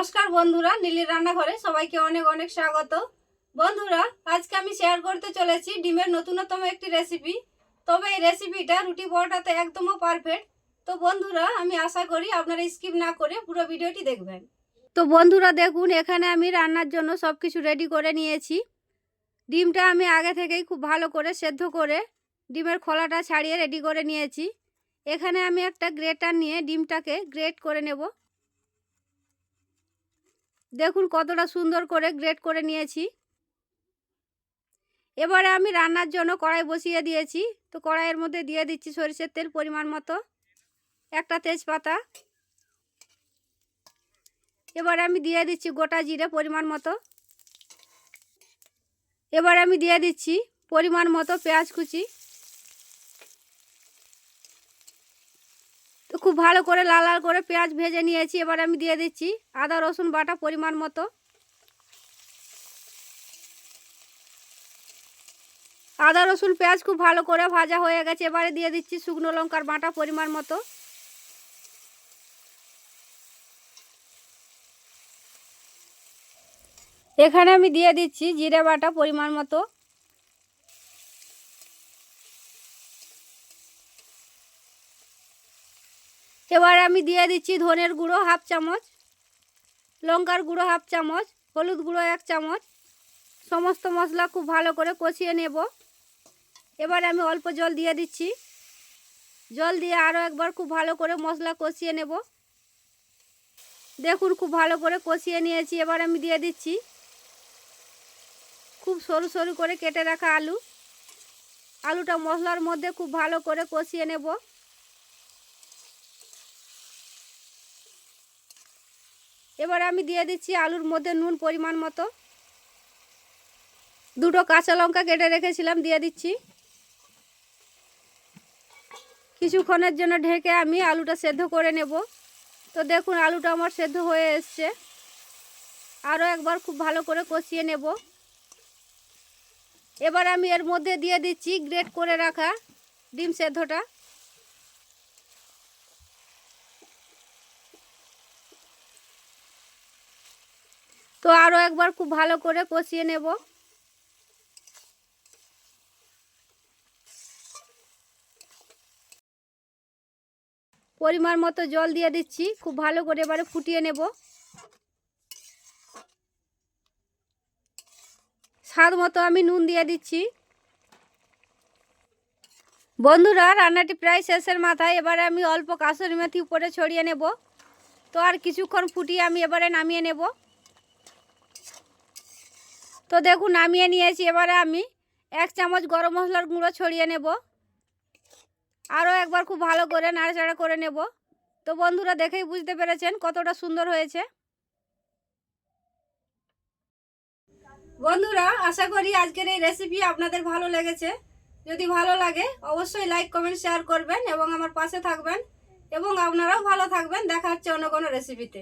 নমস্কার বন্ধুরা, নীলির রান্নাঘরে সবাইকে অনেক অনেক স্বাগত। বন্ধুরা, আজকে আমি শেয়ার করতে চলেছি ডিমের নতুনতম একটি রেসিপি। তবে এই রেসিপিটা রুটি পরোটাতে একদমই পারফেক্ট। তো বন্ধুরা, আমি আশা করি আপনারা স্কিপ না করে পুরো ভিডিওটি দেখবেন। তো বন্ধুরা দেখুন, এখানে আমি রান্নার জন্য সব কিছু রেডি করে নিয়েছি। ডিমটা আমি আগে থেকেই খুব ভালো করে সেদ্ধ করে ডিমের খোলাটা ছাড়িয়ে রেডি করে নিয়েছি। এখানে আমি একটা গ্রেটার নিয়ে ডিমটাকে গ্রেট করে নেব। দেখুন কতটা সুন্দর করে গ্রেট করে নিয়েছি। এবারে আমি রান্নার জন্য কড়াই বসিয়ে দিয়েছি। তো কড়াইয়ের মধ্যে দিয়ে দিচ্ছি সরিষার তেল পরিমাণ মতো, একটা তেজপাতা। এবারে আমি দিয়ে দিচ্ছি গোটা জিরে পরিমাণ মতো। এবারে আমি দিয়ে দিচ্ছি পরিমাণ মতো পেঁয়াজ কুচি। তো খুব ভালো করে লাল লাল করে পেঁয়াজ ভেজে নিয়েছি। এবার আমি দিয়ে দিচ্ছি আদা রসুন বাটা পরিমাণ মতো। আদা রসুন পেঁয়াজ খুব ভালো করে ভাজা হয়ে গেছে। এবারে দিয়ে দিচ্ছি শুকনো লঙ্কার বাটা পরিমাণ মতো। এখানে আমি দিয়ে দিচ্ছি জিরে বাটা পরিমাণ মতো। এবার আমি দিয়ে দিচ্ছি ধনের গুঁড়ো হাফ চামচ, লঙ্কার গুঁড়ো হাফ চামচ, হলুদ গুঁড়ো 1 চামচ। সমস্ত মশলা খুব ভালো করে কষিয়ে নেব। এবার আমি অল্প জল দিয়ে দিচ্ছি। জল দিয়ে আরও একবার খুব ভালো করে মশলা কষিয়ে নেব। দেখুন খুব ভালো করে কষিয়ে নিয়েছি। এবার আমি দিয়ে দিচ্ছি খুব সরু সরু করে কেটে রাখা আলু। আলুটা মশলার মধ্যে খুব ভালো করে কষিয়ে নেব। এবার আমি দিয়ে দিচ্ছি আলুর মধ্যে নুন পরিমাণ মতো। 2টো কাঁচা লঙ্কা কেটে রেখেছিলাম, দিয়ে দিচ্ছি। কিছুক্ষণের জন্য ঢেকে আমি আলুটা সেদ্ধ করে নেব। তো দেখুন আলুটা আমার সেদ্ধ হয়ে এসছে। আরও একবার খুব ভালো করে কষিয়ে নেব। এবার আমি এর মধ্যে দিয়ে দিচ্ছি গ্রেট করে রাখা ডিম সেদ্ধটা। তো আরও একবার খুব ভালো করে কষিয়ে নেব। পরিমাণ মতো জল দিয়ে দিচ্ছি। খুব ভালো করে এবারে ফুটিয়ে নেব। স্বাদ মতো আমি নুন দিয়ে দিচ্ছি। বন্ধুরা, রান্নাটি প্রায় শেষের মাথায়। এবারে আমি অল্প কাসুরি মেথি উপরে ছড়িয়ে নেব। তো আর কিছুক্ষণ ফুটিয়ে আমি এবারে নামিয়ে নেব। তো দেখুন নামিয়ে নিয়েছি। এবারে আমি 1 চামচ গরম মশলার গুঁড়ো ছড়িয়ে নেব। আরও একবার খুব ভালো করে নাড়াচাড়া করে নেব। তো বন্ধুরা দেখেই বুঝতে পেরেছেন কতটা সুন্দর হয়েছে। বন্ধুরা, আশা করি আজকের এই রেসিপি আপনাদের ভালো লেগেছে। যদি ভালো লাগে অবশ্যই লাইক কমেন্ট শেয়ার করবেন এবং আমার পাশে থাকবেন। এবং আপনারাও ভালো থাকবেন। দেখা হচ্ছে অন্য কোনো রেসিপিতে।